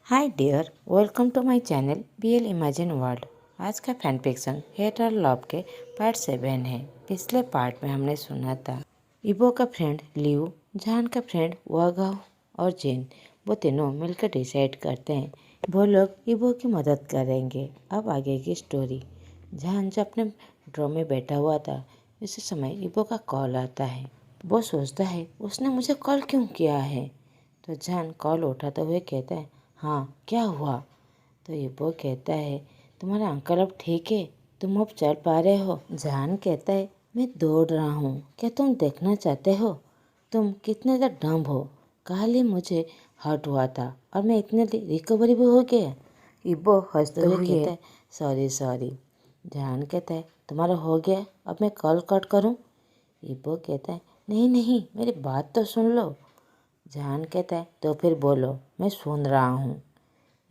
Hi dear, welcome to my channel BL imagine world. आज का fan fiction hate और love के part 7 है। पिछले पार्ट में हमने सुना था इबो का फ्रेंड लियो, जहान का फ्रेंड वागाओ और जिन, वो तीनों मिलकर डिसाइड करते हैं वो लोग इबो की मदद करेंगे। अब आगे की स्टोरी। जहान जो अपने ड्रॉ में बैठा हुआ था, इसी समय इबो का कॉल आता है। वो सोचता है उसने मुझे कॉल क्यों किया है, तो जहान कॉल उठाते हुए कहता है हाँ क्या हुआ। तो इबो कहता है तुम्हारा अंकल अब ठीक है, तुम अब चल पा रहे हो। जहान कहता है मैं दौड़ रहा हूँ, क्या तुम देखना चाहते हो तुम कितने ज़्यादा डम्ब हो। कल ही मुझे हर्ट हुआ था और मैं इतने रिकवरी भी हो गया। इबो हंसते हुए कहता है सॉरी सॉरी। जहान कहता है तुम्हारा हो गया, अब मैं कॉल कट करूँ। इबो कहता है नहीं नहीं, मेरी बात तो सुन लो। जहान कहता है तो फिर बोलो, मैं सुन रहा हूँ।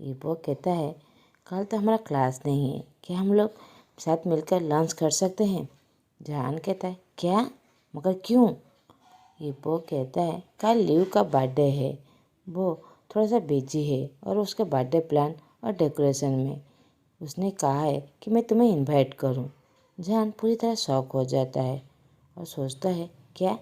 इबो कहता है कल तो हमारा क्लास नहीं है, क्या हम लोग साथ मिलकर लंच कर सकते हैं। जहान कहता है क्या, मगर क्यों। इबो कहता है कल लिव का बर्थडे है, वो थोड़ा सा बिजी है और उसके बर्थडे प्लान और डेकोरेशन में उसने कहा है कि मैं तुम्हें इनवाइट करूं। जहान पूरी तरह शॉक हो जाता है और सोचता है क्या,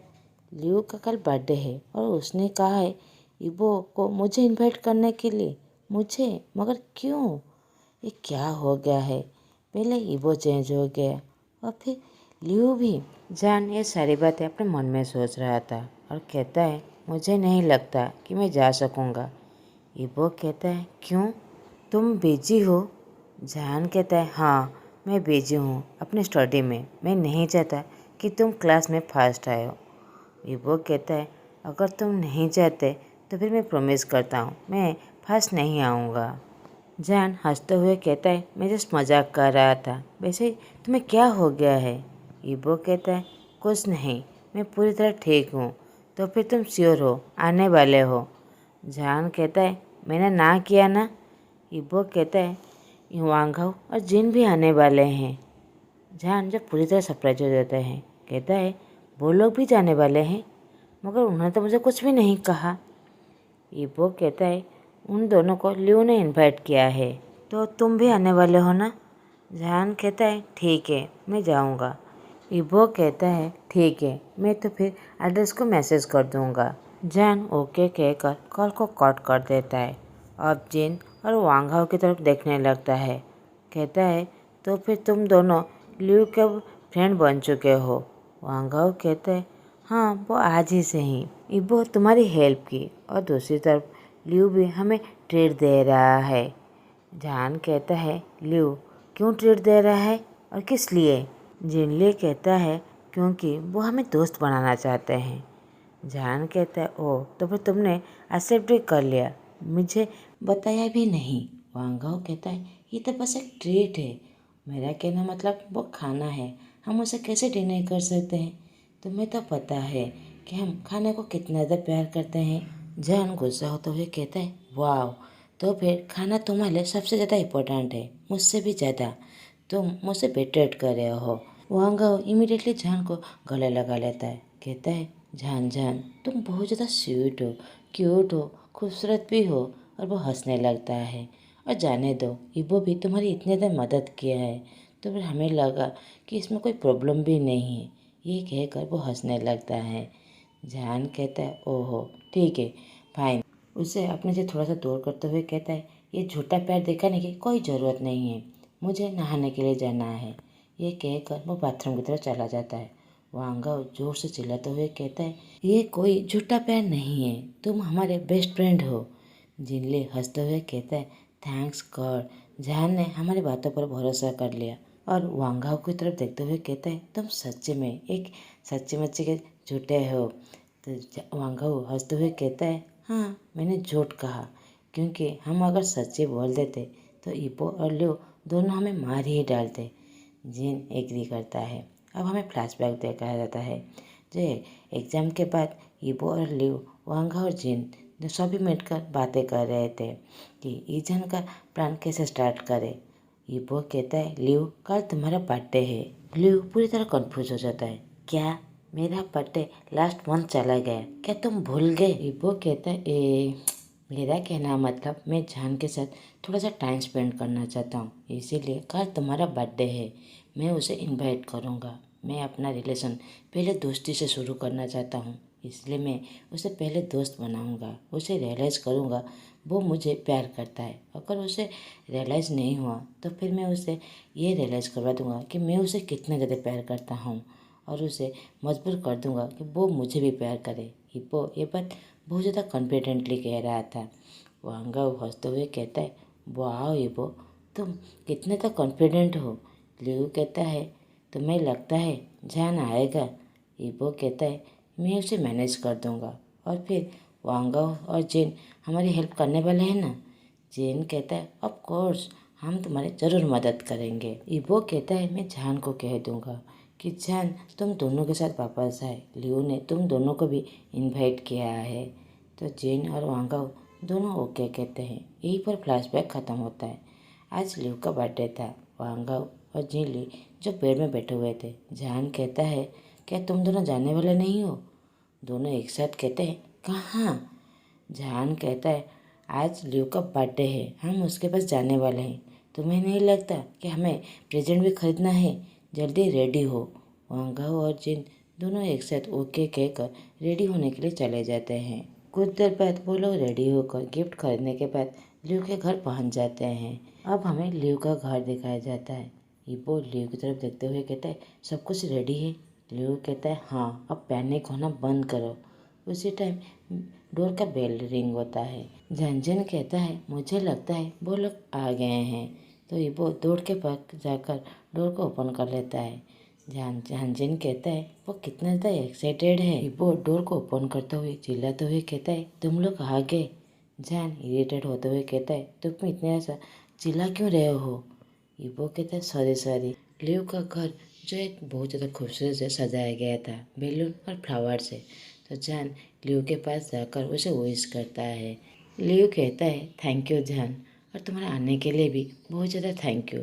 लियो का कल बर्थडे है और उसने कहा है इबो को मुझे इनवाइट करने के लिए। मुझे, मगर क्यों, ये क्या हो गया है। पहले इबो चेंज हो गया और फिर लियो भी। जान ये सारी बातें अपने मन में सोच रहा था और कहता है मुझे नहीं लगता कि मैं जा सकूँगा। इबो कहता है क्यों, तुम बिजी हो। जान कहता है हाँ मैं बिजी हूँ अपने स्टडी में, मैं नहीं चाहता कि तुम क्लास में फर्स्ट आए हो। इबो कहता है अगर तुम नहीं चाहते तो फिर मैं प्रॉमिस करता हूँ मैं फर्स्ट नहीं आऊँगा। जान हंसते हुए कहता है मैं जस्ट मजाक कर रहा था, वैसे तुम्हें क्या हो गया है। इबो कहता है कुछ नहीं, मैं पूरी तरह ठीक हूँ। तो फिर तुम श्योर हो आने वाले हो। जान कहता है मैंने ना किया ना। इबो कहता है वांगाओ और जिन भी आने वाले हैं। जान जब पूरी तरह सरप्राइज हो जाता है, कहता है वो लोग भी जाने वाले हैं, मगर उन्होंने तो मुझे कुछ भी नहीं कहा। इबो कहता है उन दोनों को लियो ने इनवाइट किया है, तो तुम भी आने वाले हो ना। जान कहता है ठीक है मैं जाऊंगा। इबो कहता है ठीक है, मैं तो फिर एड्रेस को मैसेज कर दूंगा। जान ओके कहकर कॉल को कट कर देता है। अब जिन और वांगाओ की तरफ देखने लगता है, कहता है तो फिर तुम दोनों लियो के फ्रेंड बन चुके हो। वांगाओ कहता है हाँ वो आज ही से ही। इबो तुम्हारी हेल्प की और दूसरी तरफ लियो भी हमें ट्रीट दे रहा है। जान कहता है लियो क्यों ट्रीट दे रहा है और किस लिए। जिनली कहता है क्योंकि वो हमें दोस्त बनाना चाहते हैं। जान कहता है ओह तो फिर तुमने एक्सेप्ट भी कर लिया, मुझे बताया भी नहीं। वांगाओ कहता है ये तो बस एक ट्रीट है, मेरा कहना मतलब वो खाना है, हम उसे कैसे डिनाई कर सकते हैं। तुम्हें तो पता है कि हम खाने को कितना ज़्यादा प्यार करते हैं। जान गुस्सा होते हुए कहता है वाह, तो फिर खाना तुम्हारे लिए सबसे ज़्यादा इम्पोर्टेंट है, मुझसे भी ज़्यादा। तुम मुझसे बेट्रेट कर रहे हो। वांगाओ इमीडिएटली जान को गले लगा लेता है, कहता है जान जान तुम बहुत ज़्यादा स्वीट हो, क्यूट हो, खूबसूरत भी हो। और वो हंसने लगता है। और जाने दो, इबो भी तुम्हारी इतनी ज़्यादा मदद किया है, तो फिर हमें लगा कि इसमें कोई प्रॉब्लम भी नहीं है। ये कहकर वो हंसने लगता है। जान कहता है ओहो ठीक है फाइन। उसे अपने से थोड़ा सा दूर करते हुए कहता है ये झूठा प्यार दिखाने की कोई ज़रूरत नहीं है, मुझे नहाने के लिए जाना है। ये कहकर वो बाथरूम की तरफ चला जाता है। वांगाओ जोर से चिल्लाते हुए कहता है ये कोई झूठा प्यार नहीं है, तुम हमारे बेस्ट फ्रेंड हो। जिनले हंसते हुए कहता है थैंक्स गॉड, जान ने हमारी बातों पर भरोसा कर लिया। और वांगाओ की तरफ देखते हुए कहता है तुम सच्चे में एक सच्चे मच्चे के झूठे हो। तो वांगाओ हंसते हुए कहता है हाँ मैंने झूठ कहा, क्योंकि हम अगर सच्चे बोल देते तो इबो और लियो दोनों हमें मार ही डालते। जिन एग्री करता है। अब हमें फ्लैशबैक दिखाया जाता है जो एग्ज़ाम के बाद इबो और लियो, वांगा और जिन ने सभी मिलकर बातें कर रहे थे कि ईजन का प्लान कैसे स्टार्ट करें। इबो कहता है लियो कल तुम्हारा बर्थडे है। लियो पूरी तरह कंफ्यूज हो जाता है, क्या मेरा बर्थडे लास्ट मंथ चला गया, क्या तुम भूल गए। इबो कहता है मेरा कहना मतलब मैं जान के साथ थोड़ा सा टाइम स्पेंड करना चाहता हूँ, इसीलिए कल तुम्हारा बर्थडे है, मैं उसे इनवाइट करूँगा। मैं अपना रिलेशन पहले दोस्ती से शुरू करना चाहता हूँ, इसलिए मैं उसे पहले दोस्त बनाऊँगा। उसे रियलाइज़ करूँगा वो मुझे प्यार करता है। अगर उसे रियलाइज़ नहीं हुआ तो फिर मैं उसे ये रियलाइज़ करवा दूँगा कि मैं उसे कितना ज़्यादा प्यार करता हूँ, और उसे मजबूर कर दूँगा कि वो मुझे भी प्यार करे। हिप्पो ये बात बहुत ज़्यादा कॉन्फिडेंटली कह रहा था। वांगा हंसते हुए कहता है, वाह हिप्पो, तुम कितने तो कॉन्फिडेंट हो। लियो कहता है, तुम्हें लगता है जान आएगा? हिप्पो कहता है, मैं उसे मैनेज कर दूँगा। और फिर वांगा और जेन हमारी हेल्प करने वाले हैं ना? जेन कहता है, ऑफ कोर्स हम तुम्हारी ज़रूर मदद करेंगे। इबो कहता है, मैं जान को कह दूंगा कि जान तुम दोनों के साथ वापस आए, लियो ने तुम दोनों को भी इनवाइट किया है। तो जेन और वांगाओ दोनों ओके कहते हैं। यहीं पर फ्लैशबैक ख़त्म होता है। आज लियो का बर्थडे था। वांगाओ और जिनली जो पेड़ में बैठे हुए थे। जान कहता है, क्या तुम दोनों जाने वाले नहीं हो? दोनों एक साथ कहते हैं, कहाँ? जहान कहता है, आज लियो का बर्थडे है, हम उसके पास जाने वाले हैं। तुम्हें नहीं लगता कि हमें प्रेजेंट भी खरीदना है? जल्दी रेडी हो। वांगाओ और जिन दोनों एक साथ ओके कहकर रेडी होने के लिए चले जाते हैं। कुछ देर बाद वो लोग रेडी होकर गिफ्ट खरीदने के बाद लियो के घर पहुंच जाते हैं। अब हमें लियो का घर दिखाया जाता है। हिप्पो लियो की तरफ देखते हुए कहता है, सब कुछ रेडी है? लियो कहता है, हाँ, अब पैनिक होना बंद करो। उसी टाइम डोर का बेल रिंग होता है। झंझन कहता है, मुझे लगता है वो लोग आ गए हैं। तो हिप्पो दौड़ के पास जाकर डोर को ओपन कर लेता है। झंझन कहता है, वो कितना ज़्यादा एक्साइटेड है। हिप्पो डोर को ओपन करते हुए चिल्लाते हुए कहता है, तुम लोग आ गए। जान इरिटेट होते हुए कहता है, तुम इतने ऐसा चिल्ला क्यों रहे हो? हिप्पो कहता है, सॉरी सॉरी। लियो का घर जो एक बहुत ज़्यादा खूबसूरत से सजाया गया था बैलून और फ्लावर से। तो जान लियो के पास जाकर उसे विश करता है। लियो कहता है, थैंक यू जान, और तुम्हारे आने के लिए भी बहुत ज़्यादा थैंक यू।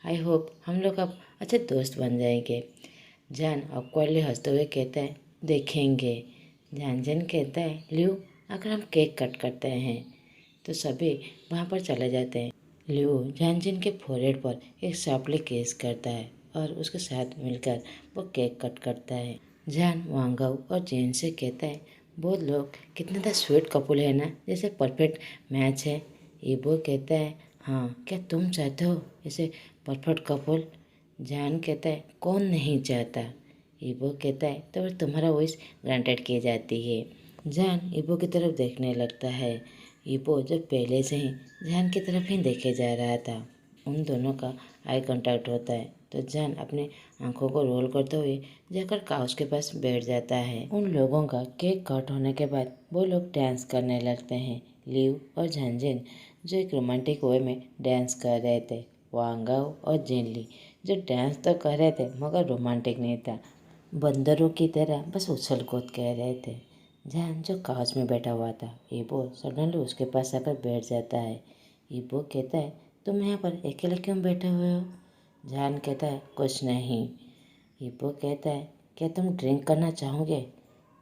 आई होप हम लोग अब अच्छे दोस्त बन जाएंगे। जान ऑकवर्डली हंसते हुए कहता है, देखेंगे। जान कहता है, लियो अगर हम केक कट करते हैं? तो सभी वहाँ पर चले जाते हैं। लियो जानजिन के फोrehead पर एक शार्पली किस करता है और उसके साथ मिलकर वो केक कट करता है। जान वांगाओ और जेन से कहता है, वो लोग कितने तो स्वीट कपल है ना, जैसे परफेक्ट मैच है। इबो कहता है, हाँ, क्या तुम चाहते हो ऐसे परफेक्ट कपल? जान कहता है, कौन नहीं चाहता? इबो कहता है, तो फिर तुम्हारा विश ग्रांटेड की जाती है। जान इबो की तरफ देखने लगता है। इबो जो पहले से ही जान की तरफ ही देखे जा रहा था। उन दोनों का आई कांटेक्ट होता है तो जान अपनी आंखों को रोल करते हुए जाकर काउच के पास बैठ जाता है। उन लोगों का केक कट होने के बाद वो लोग डांस करने लगते हैं। लिव और झंझन जो एक रोमांटिक वे में डांस कर रहे थे। वांगाओ और जेनली जो डांस तो कर रहे थे मगर रोमांटिक नहीं था, बंदरों की तरह बस उछल कूद कह रहे थे। जान जो काउच में बैठा हुआ था, इबो सडनली उसके पास आकर बैठ जाता है। इबो कहता है, तुम यहाँ पर अकेले क्यों बैठे हुए हो? जान कहता है, कुछ नहीं। इबो कहता है, क्या तुम ड्रिंक करना चाहोगे?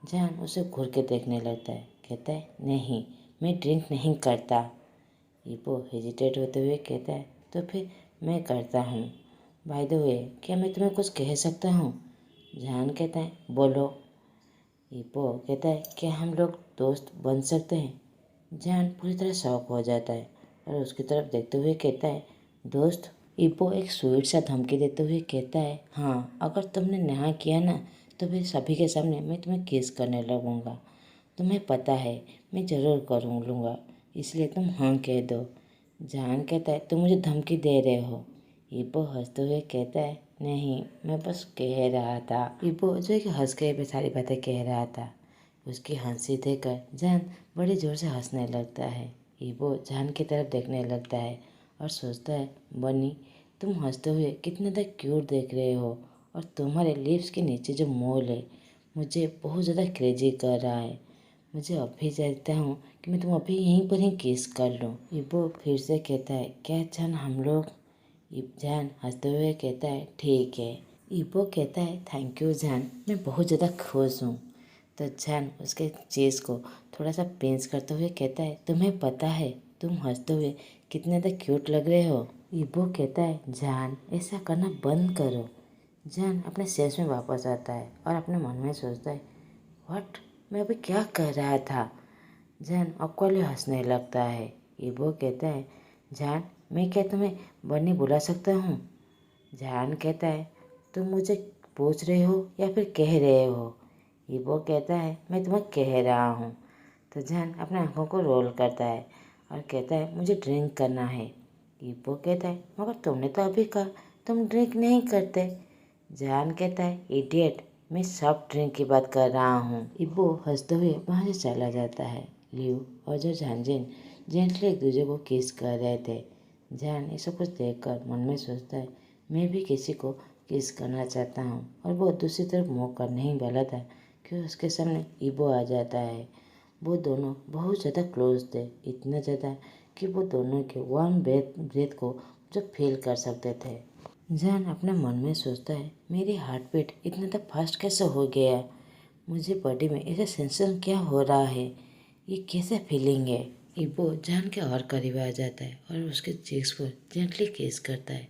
जान उसे घूर के देखने लगता है, कहता है, नहीं, मैं ड्रिंक नहीं करता। इबो हेजिटेट होते हुए कहता है, तो फिर मैं करता हूँ। बाय द वे, क्या मैं तुम्हें कुछ कह सकता हूँ? जान कहता है, बोलो। इबो कहता है, क्या हम लोग दोस्त बन सकते हैं? जान पूरी तरह शॉक हो जाता है और उसकी तरफ देखते हुए कहता है, दोस्त? इबो एक स्वीट सा धमकी देते हुए कहता है, हाँ, अगर तुमने ना किया ना तो फिर सभी के सामने मैं तुम्हें किस करने लगूंगा। तुम्हें पता है मैं ज़रूर करूँ लूँगा, इसलिए तुम हाँ कह दो। जान कहता है, तुम मुझे धमकी दे रहे हो? इबो हंसते हुए कहता है, नहीं, मैं बस कह रहा था। इबो जो कि हंस के सारी बातें कह रहा था, उसकी हंसी देखकर जान बड़ी ज़ोर से हंसने लगता है। इबो जान की तरफ देखने लगता है और सोचता है, बनी, तुम हंसते हुए कितने तक क्यूट देख रहे हो, और तुम्हारे लिप्स के नीचे जो मोल है मुझे बहुत ज़्यादा क्रेजी कर रहा है। मुझे अभी चाहता हूँ कि मैं तुम अभी यहीं पर ही किस कर लूँ। इबो फिर से कहता है, क्या जान हम लोग? जान हंसते हुए कहता है, ठीक है। इबो कहता है, थैंक यू जान, मैं बहुत ज़्यादा खुश हूँ। तो जान उसके चीज़ को थोड़ा सा पिंच करते हुए कहता है, तुम्हें पता है तुम हंसते हुए कितने ज़्यादा क्यूट लग रहे हो। इबो कहता है, जान ऐसा करना बंद करो। जान अपने सेंस में वापस आता है और अपने मन में सोचता है, व्हाट, मैं अभी क्या कर रहा था। जान अक्वली हंसने लगता है। इबो कहता है, जान मैं क्या तुम्हें बन्नी बुला सकता हूँ। जान कहता है, तुम मुझे पूछ रहे हो या फिर कह रहे हो। इबो कहता है, मैं तुम्हें कह रहा हूँ। तो जान अपने आंखों को रोल करता है और कहता है, मुझे ड्रिंक करना है। इबो कहता है, मगर तुमने तो अभी कहा तुम ड्रिंक नहीं करते। जान कहता है, इडियट, मैं सॉफ्ट ड्रिंक की बात कर रहा हूँ। इबो हंसते हुए वहाँ से चला जाता है। लियो और जो झांझिन जेंटली एक दूसरे को किस कर रहे थे। जान ये सब कुछ देखकर मन में सोचता है, मैं भी किसी को किस करना चाहता हूँ। और वो दूसरी तरफ मुँह करने ही वाला था कि उसके सामने इबो आ जाता है। वो दोनों बहुत ज़्यादा क्लोज थे, इतना ज़्यादा कि वो दोनों के वार्म ब्रेथ को जो फील कर सकते थे। जान अपने मन में सोचता है, मेरी हार्ट बीट इतना तो फास्ट कैसे हो गया। मुझे बॉडी में ऐसा सेंसेशन क्या हो रहा है, ये कैसा फीलिंग है। इबो जान के और करीब आ जाता है और उसके चीक्स पर जेंटली किस करता है।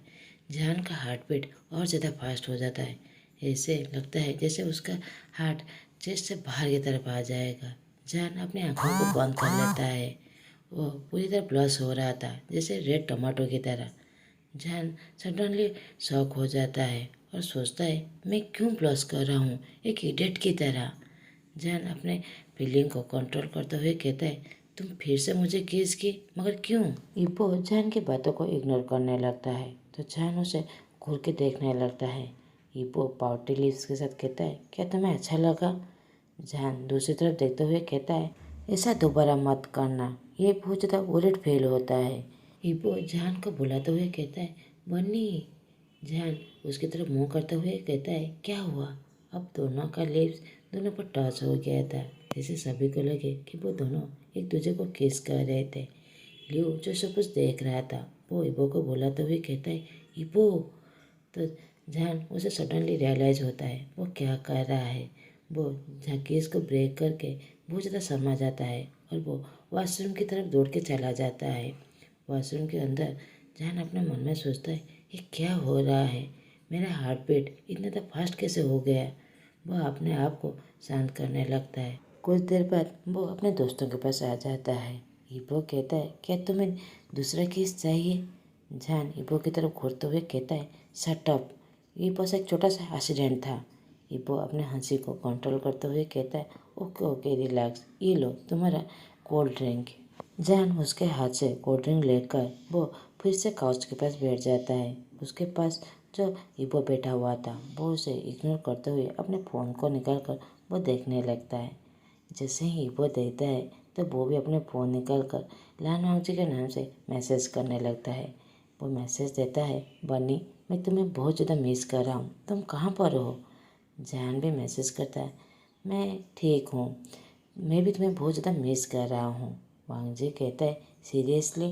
जान का हार्ट बीट और ज़्यादा फास्ट हो जाता है। ऐसे लगता है जैसे उसका हार्ट चेस्ट से बाहर की तरफ आ जाएगा। जान अपनी आंखों को बंद कर लेता है। वो पूरी तरह ब्लश हो रहा था, जैसे रेड टमाटो की तरह। जान सडनली शॉक हो जाता है और सोचता है, मैं क्यों ब्लश कर रहा हूँ एक इडियट की तरह। जान अपने फीलिंग को कंट्रोल करते हुए कहता है, तुम फिर से मुझे किस की, मगर क्यों। इबो जान की बातों को इग्नोर करने लगता है तो जान उसे घूर के देखने लगता है। इबो पाउटी लिप्स के साथ कहता है, क्या तुम्हें अच्छा लगा। जान दूसरी तरफ देखते हुए कहता है, ऐसा दोबारा मत करना, ये बहुत ज़्यादा बुलेट फेल होता है। इबो जान को बुलाते हुए कहता है, बन्नी। जान उसकी तरफ मुंह करते हुए कहता है, क्या हुआ। अब दोनों का लिप्स दोनों पर टच हो गया था, जैसे सभी को लगे कि वो दोनों एक दूसरे को किस कर रहे थे। लियो जो सब कुछ देख रहा था वो इबो को बुलाते हुए कहता है, इबो। तो जान उसे सडनली रियलाइज होता है वो क्या कर रहा है। वो केस को ब्रेक करके बहुत ज़्यादा शर्मा जाता है और वो वॉशरूम की तरफ दौड़ के चला जाता है। वॉशरूम के अंदर जान अपने मन में सोचता है, ये क्या हो रहा है, मेरा हार्ट बीट इतना तो फास्ट कैसे हो गया। वो अपने आप को शांत करने लगता है। कुछ देर बाद वो अपने दोस्तों के पास आ जाता है। इबो कहता है, क्या तुम्हें दूसरा किस चाहिए। जान इबो की तरफ घूरते हुए कहता है, शट अप, ये बस एक छोटा सा एक्सीडेंट था। इबो अपने हंसी को कंट्रोल करते हुए कहता है, ओके ओके रिलैक्स, ये लो तुम्हारा कोल्ड ड्रिंक। जान उसके हाथ से कोल्ड ड्रिंक लेकर वो फिर से काउच के पास बैठ जाता है। उसके पास जो इबो बैठा हुआ था वो उसे इग्नोर करते हुए अपने फ़ोन को निकाल कर वो देखने लगता है। जैसे ही इबो देखता है तो वो भी अपने फ़ोन निकाल कर लान वांगजी के नाम से मैसेज करने लगता है। वो मैसेज देता है, बन्नी मैं तुम्हें बहुत ज़्यादा मिस कर रहा हूँ, तुम कहाँ पर हो। जान भी मैसेज करता है, मैं ठीक हूँ, मैं भी तुम्हें बहुत ज़्यादा मिस कर रहा हूँ। वांगजी कहता है, सीरियसली।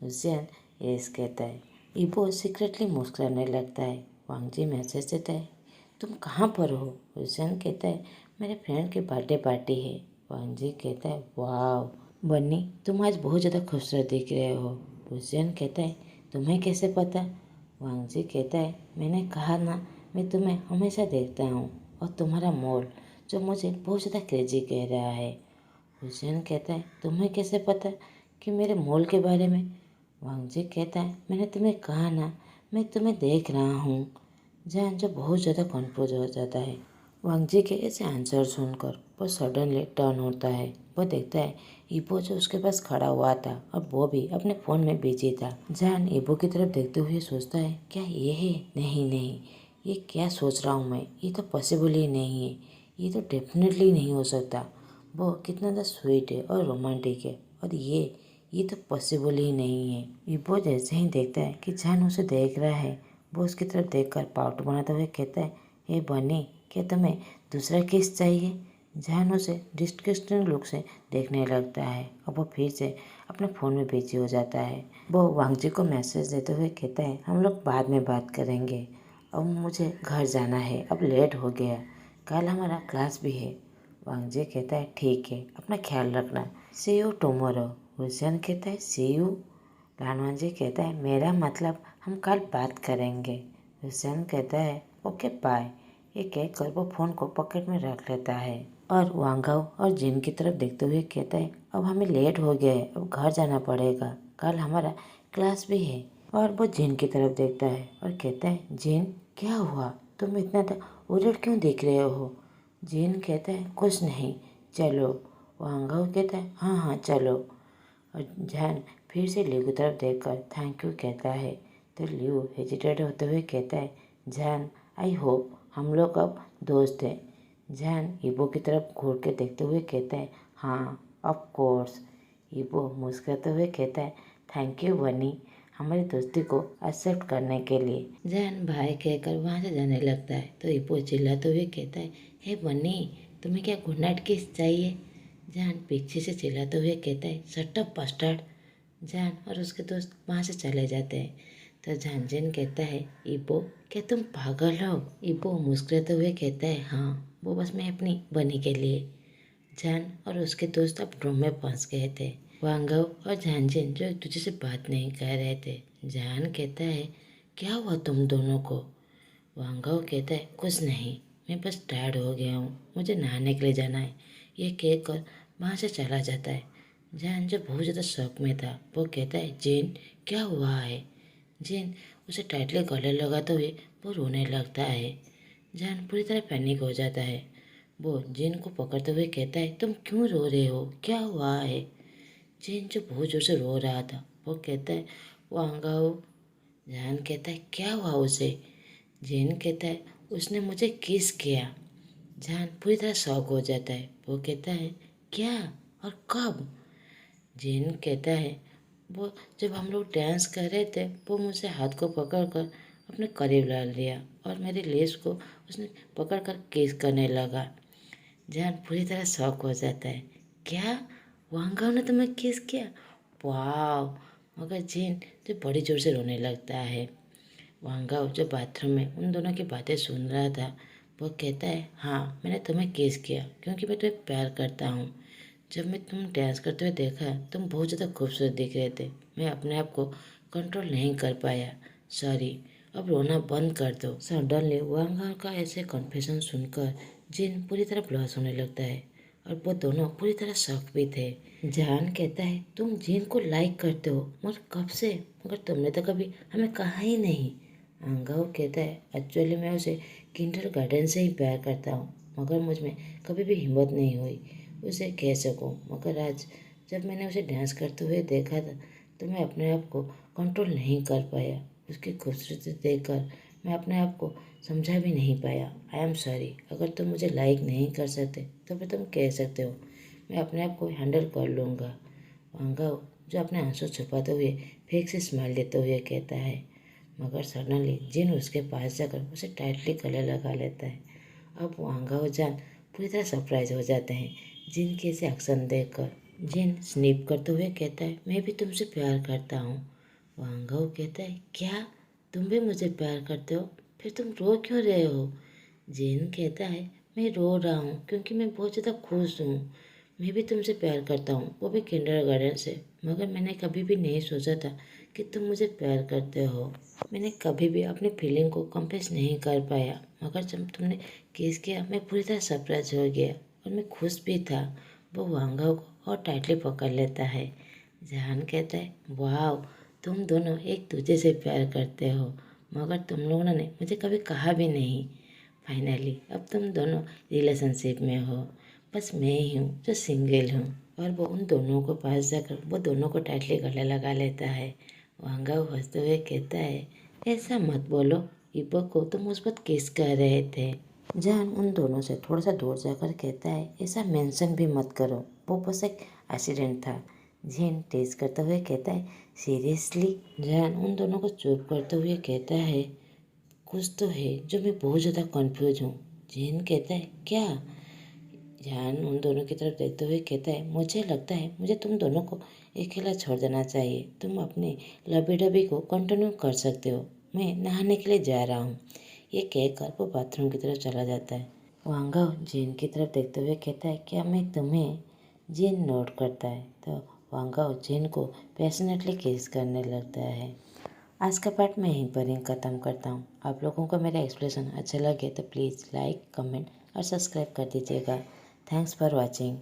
हुसैन यस कहता है। इबो सीक्रेटली मुस्कुराने लगता है। वांगजी मैसेज देता है, तुम कहाँ पर हो। हुसैन कहता है, मेरे फ्रेंड की बर्थडे पार्टी है। वांगजी कहता है, वाह बन्नी तुम आज बहुत ज़्यादा खूबसूरत दिख रहे हो। हुसैन कहता है, तुम्हें कैसे पता। वांगजी कहता है, मैंने कहा ना, मैं तुम्हें हमेशा देखता हूँ और तुम्हारा मोल जो मुझे बहुत ज़्यादा क्रेजी कह रहा है। हुसैन कहता है, तुम्हें कैसे पता कि मेरे मोल के बारे में। वांगजी कहता है, मैंने तुम्हें कहा ना, मैं तुम्हें देख रहा हूँ। जान जो बहुत ज़्यादा कन्फ्यूज हो जाता है। वांगजी के ऐसे आंसर सुनकर वो सडनली टर्न होता है। वो देखता है इबो जो उसके पास खड़ा हुआ था और वो भी अपने फ़ोन में बिजी था। जान इबो की तरफ देखते हुए सोचता है, क्या ये है। नहीं नहीं, ये क्या सोच रहा हूँ मैं, ये तो पॉसिबल ही नहीं है, ये तो डेफिनेटली नहीं हो सकता। वो कितना ज़्यादा स्वीट है और रोमांटिक है और ये तो पॉसिबल ही नहीं है। इबो जैसे ही देखता है कि जान उसे देख रहा है वो उसकी तरफ देखकर पाउट बनाते हुए कहता है, हे बनी क्या तुम्हें दूसरा किस चाहिए। जान उसे डिस्कस्टिंग लुक से देखने लगता है और वो फिर से अपने फ़ोन में बिजी हो जाता है। वो वांगजी को मैसेज देते हुए कहता है, हम लोग बाद में बात करेंगे, अब मुझे घर जाना है, अब लेट हो गया, कल हमारा क्लास भी है। वांगजे कहता है ठीक है, अपना ख्याल रखना, सी यू टुमारो। हुसैन कहता है सी यू। लालवांगजे कहता है मेरा मतलब हम कल बात करेंगे। हुसैन कहता है ओके बाय। ये कहकर वो फ़ोन को पॉकेट में रख लेता है और वांगाओ और जिन की तरफ देखते हुए कहता है अब हमें लेट हो गया है, अब घर जाना पड़ेगा, कल हमारा क्लास भी है। और वो जिन की तरफ देखता है और कहता है जिन क्या हुआ, तुम इतना उलट क्यों दिख रहे हो। जिन कहता है कुछ नहीं, चलो। वांगाओ कहता है हाँ हाँ चलो। और जैन फिर से लियो की तरफ देखकर थैंक यू कहता है तो लियो हेजिटेट होते हुए कहता है जैन आई होप हम लोग अब दोस्त हैं। जैन इबो की तरफ घूर के देखते हुए कहता है हाँ ऑफ कोर्स। इबो मुस्कुराते हुए कहता है थैंक यू बनी हमारी दोस्ती को एक्सेप्ट करने के लिए। जैन भाई कहकर वहाँ से जाने लगता है तो इबो चिल्लाते हुए कहता है हे बनी तुम्हें क्या गुड नाइट किस चाहिए। जैन पीछे से चिल्लाते हुए कहता है शट अप बस्टर्ड। जैन और उसके दोस्त वहाँ से चले जाते हैं तो जानजिन कहता है इबो क्या तुम पागल हो। इबो मुस्कुराते हुए कहता है हाँ वो बस मैं अपनी बनी के लिए। जैन और उसके दोस्त अब रूम में पहुँच गए थे। वांगव और जानजिन जो एक दूसरे से बात नहीं कर रहे थे। जैन कहता है क्या हुआ तुम दोनों को। वांगव कहता है कुछ नहीं, मैं बस टायर्ड हो गया हूँ, मुझे नहाने के लिए जाना है। ये कहकर वहाँ से चला जाता है। जैन जो बहुत ज़्यादा शौक में था वो कहता है जिन क्या हुआ है। जिन उसे टाइटली गले लगाते हुए वो रोने लगता है। जैन पूरी तरह पैनिक हो जाता है। वो जिन को पकड़ते हुए कहता है तुम क्यों रो रहे हो, क्या हुआ है। जिन जो बहुत ज़ोर से रो रहा था वो कहता है वो आंगाओ। जैन कहता है क्या हुआ उसे। जिन कहता है उसने मुझे किस किया। जैन पूरी तरह शॉक हो जाता है। वो कहता है क्या और कब। जिन कहता है वो जब हम लोग डांस कर रहे थे वो मुझसे हाथ को पकड़कर अपने करीब ला लिया और मेरे लेस को उसने पकड़कर किस करने लगा। जैन पूरी तरह शॉक हो जाता है। क्या वांगाओ ने तुम्हें किस किया, वाह। मगर जिन जो बड़ी जोर से रोने लगता है। वांगाओ जो बाथरूम में उन दोनों की बातें सुन रहा था वो कहता है हाँ मैंने तुम्हें किस किया क्योंकि मैं तुम्हें प्यार करता हूँ। जब मैं तुम डांस करते हुए देखा तुम बहुत ज़्यादा खूबसूरत दिख रहे थे, मैं अपने आप को कंट्रोल नहीं कर पाया, सॉरी, अब रोना बंद कर दो। सडनली वांगा का ऐसे कन्फेशन सुनकर जिन पूरी तरह ब्लश होने लगता है और वो दोनों पूरी तरह शॉक भी थे। जहान कहता है तुम जिन को लाइक करते हो मगर कब से, मगर तुमने तो कभी हमें कहा ही नहीं। आंगाओ कहता है एक्चुअली मैं उसे किंडरगार्टन से ही प्यार करता हूँ मगर मुझ में कभी भी हिम्मत नहीं हुई उसे कह सकूं, मगर आज जब मैंने उसे डांस करते हुए देखा था तो मैं अपने आप को कंट्रोल नहीं कर पाया। उसकी खूबसूरती देखकर मैं अपने आप को समझा भी नहीं पाया। आई एम सॉरी, अगर तुम मुझे लाइक नहीं कर सकते तो फिर तुम कह सकते हो, मैं अपने आप को हैंडल कर लूँगा। वांगाओ जो अपने आंसू छुपाते हुए फेक से स्माइल देते हुए कहता है मगर सडनली जिन उसके पास जाकर उसे टाइटली गले लगा लेता है। अब वांगाओ जान पूरी तरह सरप्राइज हो जाते हैं जिन के ऐसे एक्शन देखकर। जिन स्निप करते हुए कहता है मैं भी तुमसे प्यार करता हूँ। वांगाओ कहता है क्या तुम भी मुझे प्यार करते हो, फिर तुम रो क्यों रहे हो। जिन कहता है मैं रो रहा हूँ क्योंकि मैं बहुत ज़्यादा खुश हूँ, मैं भी तुमसे प्यार करता हूँ, वो भी किंडरगार्टन से, मगर मैंने कभी भी नहीं सोचा था कि तुम मुझे प्यार करते हो। मैंने कभी भी अपनी फीलिंग को कंप्रेस नहीं कर पाया मगर जब तुमने किस किया मैं पूरी तरह सरप्राइज हो गया और मैं खुश भी था। वो वांगाओ को और टाइटली पकड़ लेता है। जहान कहता है वाह तुम दोनों एक दूसरे से प्यार करते हो मगर तुम लोगों ने मुझे कभी कहा भी नहीं। फाइनली अब तुम दोनों रिलेशनशिप में हो, बस मैं ही हूँ जो सिंगल हूँ। और वो उन दोनों को पास जाकर वो दोनों को टाइटली गले लगा लेता है। वांगाओ हंसते हुए कहता है ऐसा मत बोलो, इबो को तुम उस वक्त किस कर रहे थे। जान उन दोनों से थोड़ा सा दूर जाकर कहता है ऐसा मेंशन भी मत करो, वो बस एक एक्सीडेंट था। जिन टेस्ट करते हुए कहता है सीरियसली। जान उन दोनों को चुप करते हुए कहता है कुछ तो है जो मैं बहुत ज़्यादा कंफ्यूज हूँ। जिन कहता है क्या। जान उन दोनों की तरफ देखते हुए कहता है मुझे लगता है मुझे तुम दोनों को अकेला छोड़ देना चाहिए, तुम अपने लबी डबी को कंटिन्यू कर सकते हो, मैं नहाने के लिए जा रहा हूँ। ये कहकर वो बाथरूम की तरफ चला जाता है। वांगव जिन की तरफ देखते हुए कहता है, क्या मैं तुम्हें? जिन नोट करता है तो वांगव जिन को पैशनेटली किस करने लगता है। आज का पार्ट मैं यहीं पर ही ख़त्म करता हूँ। आप लोगों को मेरा एक्सप्लेनेशन अच्छा लगे तो प्लीज़ लाइक, कमेंट और सब्सक्राइब कर दीजिएगा। Thanks for watching.